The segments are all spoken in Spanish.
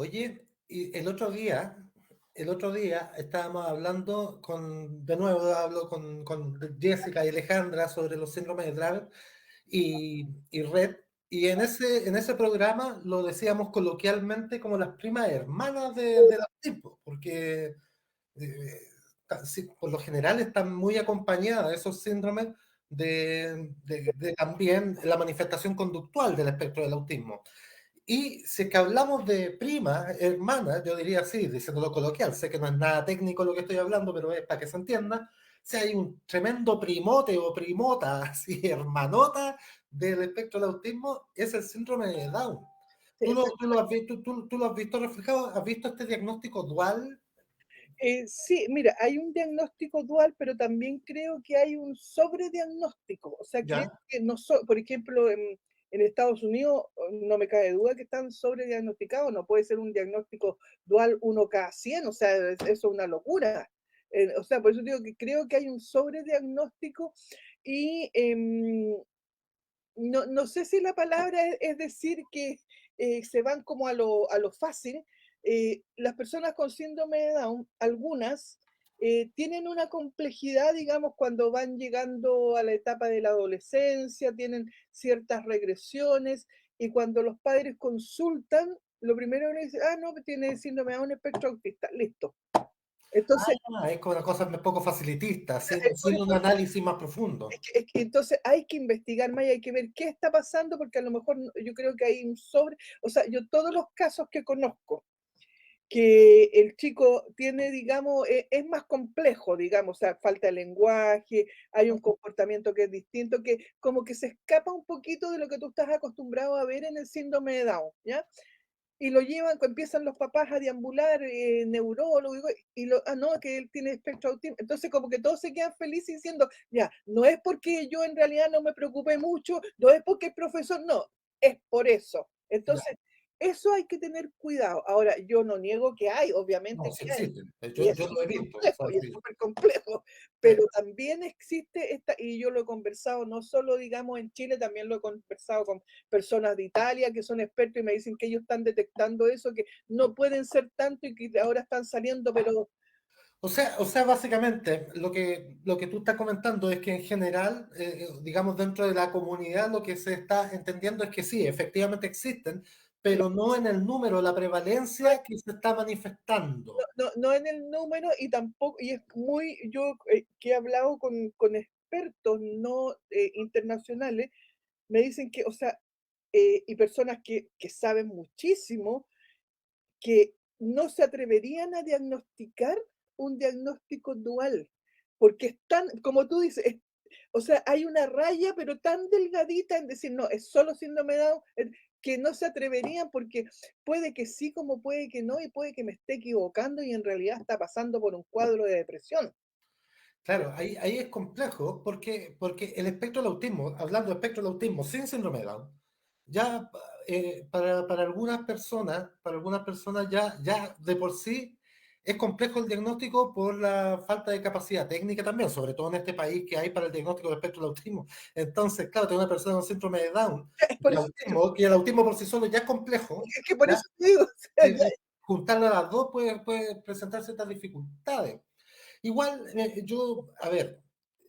Oye, y el otro día estábamos hablando de nuevo hablo con Jessica y Alejandra sobre los síndromes de Dravet y Red, y en ese programa lo decíamos coloquialmente como las primas hermanas del autismo, porque eh, sí, por lo general están muy acompañadas esos síndromes de también la manifestación conductual del espectro del autismo. Y si es que hablamos de prima, hermana, yo diría así, diciéndolo coloquial, sé que no es nada técnico lo que estoy hablando, pero es para que se entienda, si hay un tremendo primote o primota, así, hermanota del espectro del autismo, es el síndrome de Down. ¿Tú lo, tú lo has visto, tú lo has visto reflejado? ¿Has visto este diagnóstico dual? Sí, mira, hay un diagnóstico dual, pero también creo que hay un sobrediagnóstico. O sea, creo Ya. que no por ejemplo, en Estados Unidos no me cabe duda que están sobrediagnosticados, no puede ser un diagnóstico dual uno cada 100, o sea, eso es una locura. O sea, por eso digo que creo que hay un sobrediagnóstico y no sé si la palabra es decir que se van como a lo fácil. Las personas con síndrome de Down, algunas, tienen una complejidad, digamos, cuando van llegando a la etapa de la adolescencia, tienen ciertas regresiones, y cuando los padres consultan, lo primero que dicen, ah, no, tiene síndrome de Down, espectro autista, listo. Entonces, Es como una cosa un poco facilitista, sin un análisis más profundo. es que entonces hay que investigar más y hay que ver qué está pasando, porque a lo mejor yo creo que hay un o sea, yo todos los casos que conozco, que el chico tiene, digamos, es más complejo, digamos, o sea, falta de lenguaje, hay un comportamiento que es distinto, que como que se escapa un poquito de lo que tú estás acostumbrado a ver en el síndrome de Down, ¿ya? Y lo llevan, empiezan los papás a deambular, neurólogo, no, que él tiene espectro autismo. Entonces, como que todos se quedan felices diciendo, ya, no es porque yo en realidad no me preocupé mucho, no es porque el profesor, no, es por eso. Ya. Entonces, eso hay que tener cuidado. Ahora, yo no niego que hay, No, obviamente sí que hay, existen. y Yo es lo súper he visto. O sea, complejo, y es sí. súper complejo, Sí. pero también existe esta, y yo lo he conversado no solo, digamos, en Chile, también lo he conversado con personas de Italia que son expertos y me dicen que ellos están detectando eso, que no pueden ser tanto y que ahora están saliendo, pero O sea, básicamente lo que tú estás comentando es que en general, digamos, dentro de la comunidad lo que se está entendiendo es que sí, efectivamente existen, sí, pero no en el número, la no, prevalencia que se está manifestando. no en el número y tampoco, y es muy, yo que he hablado con expertos no internacionales, me dicen que, o sea, y personas que saben muchísimo, que no se atreverían a diagnosticar un diagnóstico dual, porque es tan, como tú dices, o sea, hay una raya, pero tan delgadita en decir, no, es solo síndrome de Down, que no se atreverían porque puede que sí, como puede que no, y puede que me esté equivocando y en realidad está pasando por un cuadro de depresión. Claro, ahí es complejo porque el espectro del autismo, hablando de espectro del autismo sin síndrome de Down, ya para algunas personas ya de por sí es complejo el diagnóstico por la falta de capacidad técnica también, sobre todo en este país que hay para el diagnóstico del espectro del autismo. Entonces, claro, tener una persona con síndrome de Down Es por eso, y el autismo por sí solo ya es complejo, es que por ¿ya? eso te digo, o sea, ya, Juntarle a las dos puede presentar ciertas dificultades. Igual, a ver,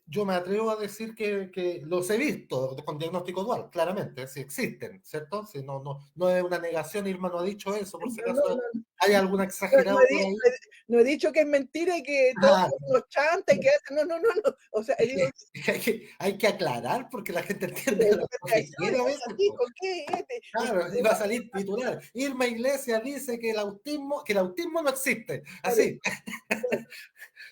yo me atrevo a decir que los he visto con diagnóstico dual, claramente, si existen, ¿cierto? Si no es una negación, Irma no ha dicho eso, por si no, no, acaso no, hay algún no exagerado he, por di- ahí. no he dicho que es mentira y que todos Ah, son unos chantas y que hacen, no, no, no, no, o sea, digo, hay que aclarar porque la gente entiende la lo que investigación, quiere a ¿qué veces, po. dijo? ¿Qué? Y Claro, iba a salir titular. Irma Iglesias dice que el autismo no existe. claro, Así.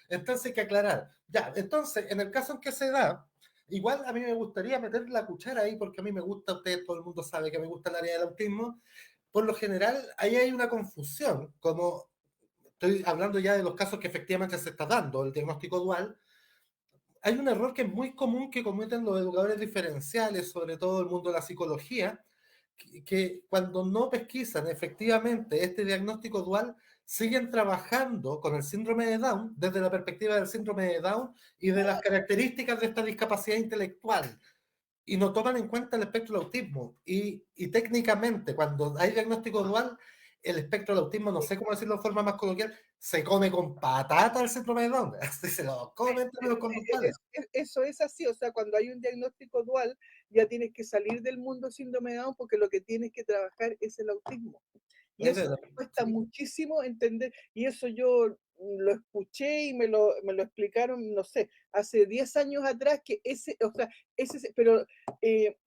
Entonces hay que aclarar. Ya, entonces, en el caso en que se da, igual a mí me gustaría meter la cuchara ahí porque a mí me gusta, usted, todo el mundo sabe que me gusta el área del autismo. Por lo general, ahí hay una confusión, como estoy hablando ya de los casos que efectivamente se está dando, el diagnóstico dual. Hay un error que es muy común que cometen los educadores diferenciales, sobre todo el mundo de la psicología, que cuando no pesquisan efectivamente este diagnóstico dual, siguen trabajando con el síndrome de Down desde la perspectiva del síndrome de Down y de las características de esta discapacidad intelectual. Y no toman en cuenta el espectro del autismo. Y técnicamente, cuando hay diagnóstico dual, el espectro del autismo, no sé cómo decirlo de forma más coloquial, se come con patata el síndrome de Down, así se lo come entre medio conductuales. Eso es así, o sea, cuando hay un diagnóstico dual, ya tienes que salir del mundo síndrome de Down porque lo que tienes que trabajar es el autismo. Y Es eso verdad, me cuesta sí. muchísimo entender, y eso yo lo escuché y me lo explicaron, no sé, hace 10 años atrás, que ese, o sea, pero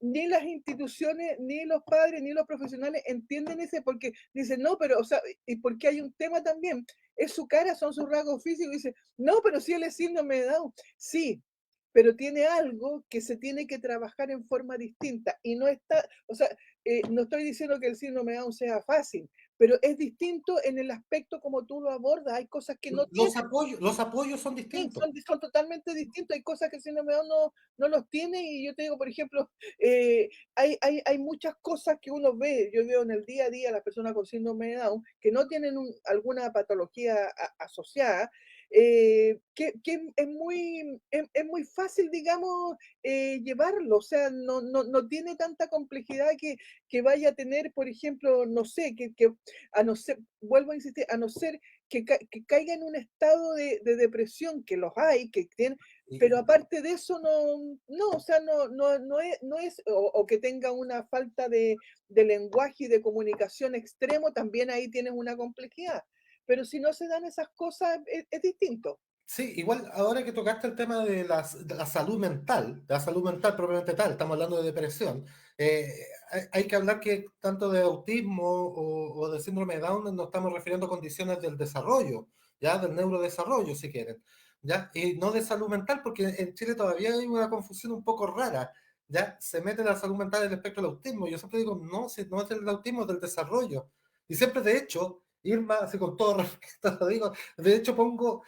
ni las instituciones, ni los padres, ni los profesionales entienden ese, porque dicen, no, pero, o sea, y porque hay un tema también, es su cara, son sus rasgos físicos, y dice, no, pero si él es síndrome de Down, sí, pero tiene algo que se tiene que trabajar en forma distinta, y no está, o sea, no estoy diciendo que el síndrome de Down sea fácil, pero es distinto en el aspecto como tú lo abordas. Hay cosas que no tiene, Los apoyos son sí, distintos. son totalmente distintos. Hay cosas que el síndrome de Down no los tiene. Y yo te digo, por ejemplo, hay muchas cosas que uno ve, yo veo en el día a día las personas con síndrome de Down que no tienen alguna patología asociada, que es muy fácil, digamos, llevarlo. O sea, no tiene tanta complejidad que vaya a tener, por ejemplo, no sé, a no ser, vuelvo a insistir, a no ser que caiga en un estado de depresión, que los hay, que tienen, pero Y, aparte de eso, no, o sea, no es o que tenga una falta de lenguaje y de comunicación extremo, también ahí tienes una complejidad. Pero si no se dan esas cosas, es distinto. sí, igual ahora que tocaste el tema de la salud mental, de la salud mental propiamente tal, estamos hablando de depresión, hay que hablar que tanto de autismo o de síndrome de Down nos estamos refiriendo a condiciones del desarrollo, ya del neurodesarrollo si quieren, ya, y no de salud mental porque en Chile todavía hay una confusión un poco rara, ya, se mete la salud mental en el espectro del autismo, yo siempre digo, no, si no es del autismo, es del desarrollo, y siempre de hecho, Irma, así con todo respeto lo digo, de hecho pongo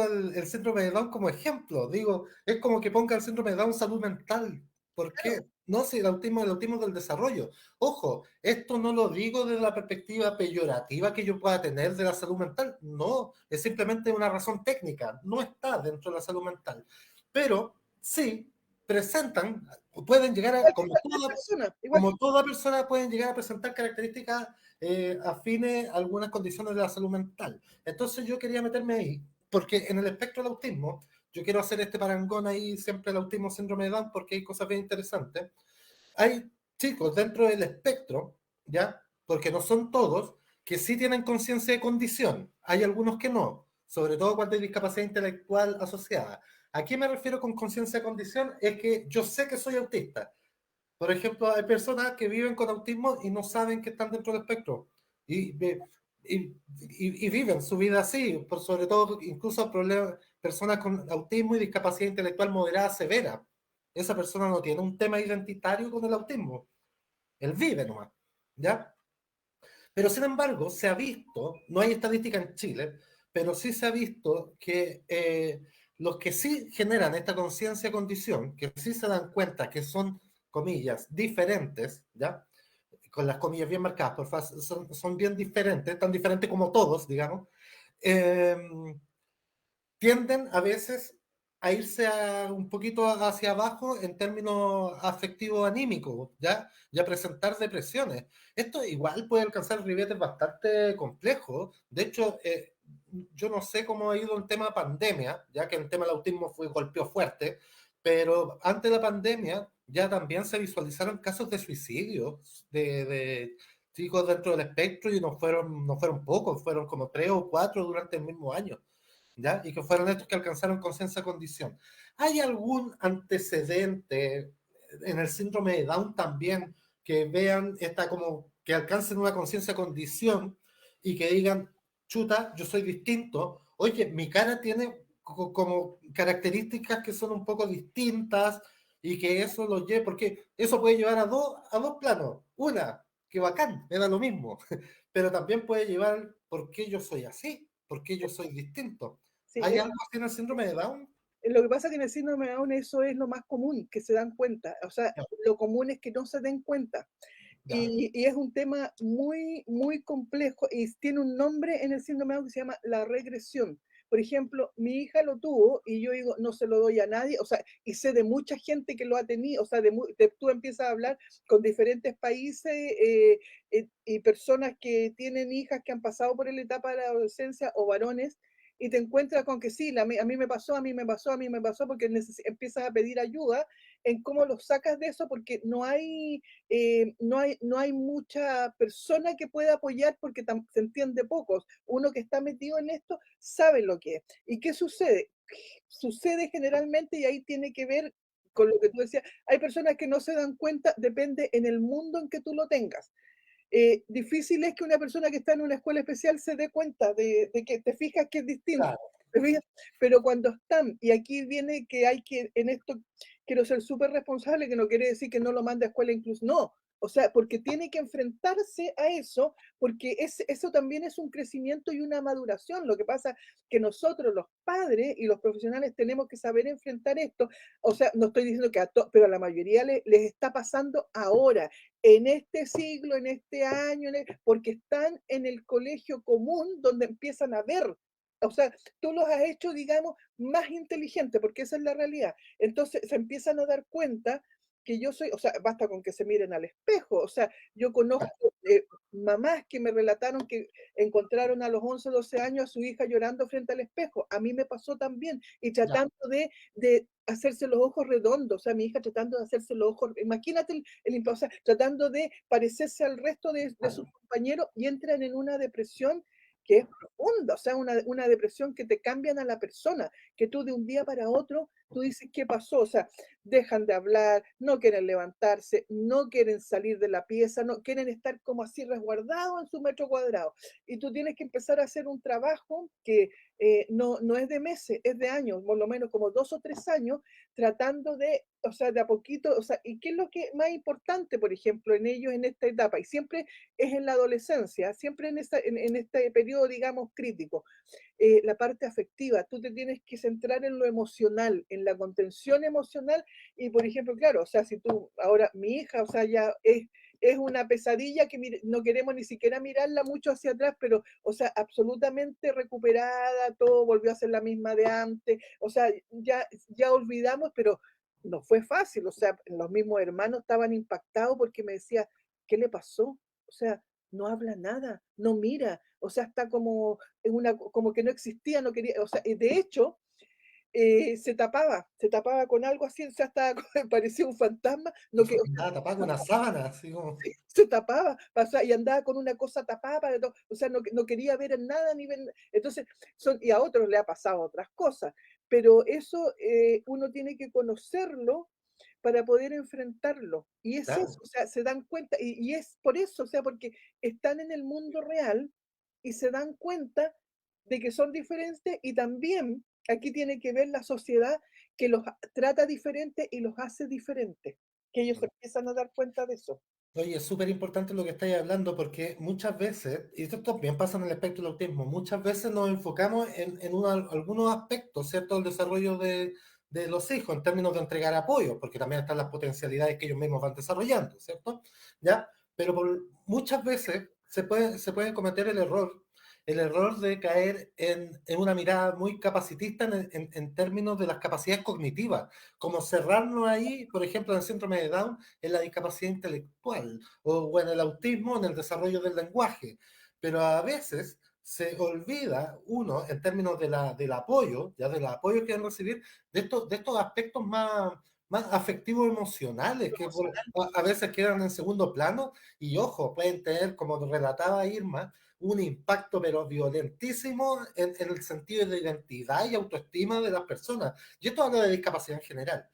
el síndrome de Down como ejemplo. Digo, es como que ponga el síndrome de Down salud mental. ¿Por Claro, qué? No, si el autismo es del desarrollo. Ojo, esto no lo digo desde la perspectiva peyorativa que yo pueda tener de la salud mental. No, es simplemente una razón técnica. No está dentro de la salud mental. Pero sí presentan, pueden llegar a, igual que cualquier persona, igual como que toda persona, pueden llegar a presentar características afines a algunas condiciones de la salud mental. Entonces yo quería meterme ahí, porque en el espectro del autismo, yo quiero hacer este parangón ahí siempre el autismo síndrome de Down, porque hay cosas bien interesantes. Hay chicos dentro del espectro, ¿ya? Porque no son todos, que sí tienen conciencia de condición. Hay algunos que no, sobre todo cuando hay discapacidad intelectual asociada. ¿A qué me refiero con conciencia de condición? Es que yo sé que soy autista. Por ejemplo, hay personas que viven con autismo y no saben que están dentro del espectro. Y, y viven su vida así, por sobre todo incluso personas con autismo y discapacidad intelectual moderada severa. Esa persona no tiene un tema identitario con el autismo. Él vive nomás, ¿ya? Pero sin embargo, se ha visto, no hay estadística en Chile, pero sí se ha visto que los que sí generan esta conciencia condición, que sí se dan cuenta que son, comillas, diferentes, ¿ya? Con las comillas bien marcadas, por favor, son bien diferentes, tan diferentes como todos, digamos, eh, tienden a veces a irse un poquito hacia abajo en términos afectivos anímicos, ¿ya? Y a presentar depresiones. Esto igual puede alcanzar ribetes bastante complejos. De hecho, yo no sé cómo ha ido el tema pandemia, ya que el tema del autismo fue golpeó fuerte, pero antes de la pandemia ya también se visualizaron casos de suicidio de chicos dentro del espectro y no fueron pocos, fueron como 3 o 4 durante el mismo año. ¿Ya? Y que fueron estos que alcanzaron conciencia condición. ¿Hay algún antecedente en el síndrome de Down también que vean esta como que alcancen una conciencia condición y que digan, chuta, yo soy distinto, oye, mi cara tiene como características que son un poco distintas y que eso lo lleve, porque eso puede llevar a dos planos. Una, que bacán, me da lo mismo, pero también puede llevar por qué yo soy así, por qué yo soy distinto. sí, ¿Hay algo así en el síndrome de Down? lo que pasa es que en el síndrome de Down eso es lo más común, que se dan cuenta. O sea, Ya, lo común es que no se den cuenta. ya, Y es un tema muy, muy complejo y tiene un nombre en el síndrome de Down que se llama la regresión, por ejemplo, mi hija lo tuvo y yo digo, no se lo doy a nadie, o sea, y sé de mucha gente que lo ha tenido, o sea, tú empiezas a hablar con diferentes países y personas que tienen hijas que han pasado por la etapa de la adolescencia o varones, y te encuentras con que sí, a mí me pasó, a mí me pasó, a mí me pasó, porque empiezas a pedir ayuda en cómo los sacas de eso, porque no hay mucha persona que pueda apoyar porque se entiende pocos. Uno que está metido en esto sabe lo que es. ¿Y qué sucede? Sucede generalmente, y ahí tiene que ver con lo que tú decías, hay personas que no se dan cuenta, depende en el mundo en que tú lo tengas. Difícil es que una persona que está en una escuela especial se dé cuenta de que te fijas que es distinto. Claro, ¿Te fijas? Pero cuando están, y aquí viene que hay que, en esto quiero ser súper responsable, que no quiere decir que no lo mande a escuela incluso, no. O sea, porque tiene que enfrentarse a eso, porque eso también es un crecimiento y una maduración. Lo que pasa que nosotros, los padres y los profesionales, tenemos que saber enfrentar esto. O sea, no estoy diciendo que pero a la mayoría les está pasando ahora, en este siglo, en este año, porque están en el colegio común donde empiezan a ver. O sea, tú los has hecho, digamos, más inteligentes, porque esa es la realidad. Entonces se empiezan a dar cuenta que yo soy, o sea, basta con que se miren al espejo. O sea, yo conozco mamás que me relataron que encontraron a los 11 12 años a su hija llorando frente al espejo. A mí me pasó también, y ya, tratando de hacerse los ojos redondos, o sea, mi hija tratando de hacerse los ojos, imagínate o sea, tratando de parecerse al resto de sus compañeros, y entran en una depresión que es profunda, o sea, una depresión que te cambian a la persona, que tú de un día para otro, tú dices, ¿qué pasó? O sea, dejan de hablar, no quieren levantarse, no quieren salir de la pieza, no quieren estar como así resguardados en su metro cuadrado. Y tú tienes que empezar a hacer un trabajo que no es de meses, es de años, por lo menos como 2 o 3 años, tratando de, o sea, de a poquito, o sea, ¿y qué es lo que más importante, por ejemplo, en ellos en esta etapa? Y siempre es en la adolescencia, siempre en este periodo, digamos, crítico, la parte afectiva. Tú te tienes que centrar en lo emocional, en la contención emocional. Y, por ejemplo, claro, o sea, si tú, ahora mi hija, o sea, ya es una pesadilla que no queremos ni siquiera mirarla mucho hacia atrás, pero, o sea, absolutamente recuperada, todo volvió a ser la misma de antes, o sea, ya olvidamos, pero no fue fácil, o sea, los mismos hermanos estaban impactados porque me decía, ¿qué le pasó? O sea, no habla nada, no mira, o sea, está como como que no existía, no quería, o sea, de hecho, se tapaba con algo así, o sea, estaba, parecía un fantasma, no que, o sea, nada, tapado con una sábana, así como, se tapaba, y andaba con una cosa tapada para todo, o sea, no quería ver en nada, ni ver, entonces, y a otros le ha pasado otras cosas, pero eso uno tiene que conocerlo para poder enfrentarlo, y es eso, claro. o sea, se dan cuenta, y es por eso, o sea, porque están en el mundo real y se dan cuenta de que son diferentes, y también aquí tiene que ver la sociedad que los trata diferente y los hace diferentes, que ellos se empiezan a dar cuenta de eso. Oye, es súper importante lo que estáis hablando porque muchas veces, y esto también pasa en el espectro del autismo, muchas veces nos enfocamos algunos aspectos, ¿cierto?, del desarrollo de los hijos en términos de entregar apoyo, porque también están las potencialidades que ellos mismos van desarrollando, ¿cierto? ¿Ya? Pero muchas veces se puede cometer el error de caer en una mirada muy capacitista en términos de las capacidades cognitivas, como cerrarnos ahí, por ejemplo, en el síndrome de Down, en la discapacidad intelectual, o en el autismo, en el desarrollo del lenguaje. Pero a veces se olvida uno, en términos del apoyo, ya del apoyo que van a recibir, de estos aspectos más afectivos emocionales, que a veces quedan en segundo plano, y ojo, pueden tener, como relataba Irma, un impacto pero violentísimo en el sentido de identidad y autoestima de las personas. Y esto habla de discapacidad en general.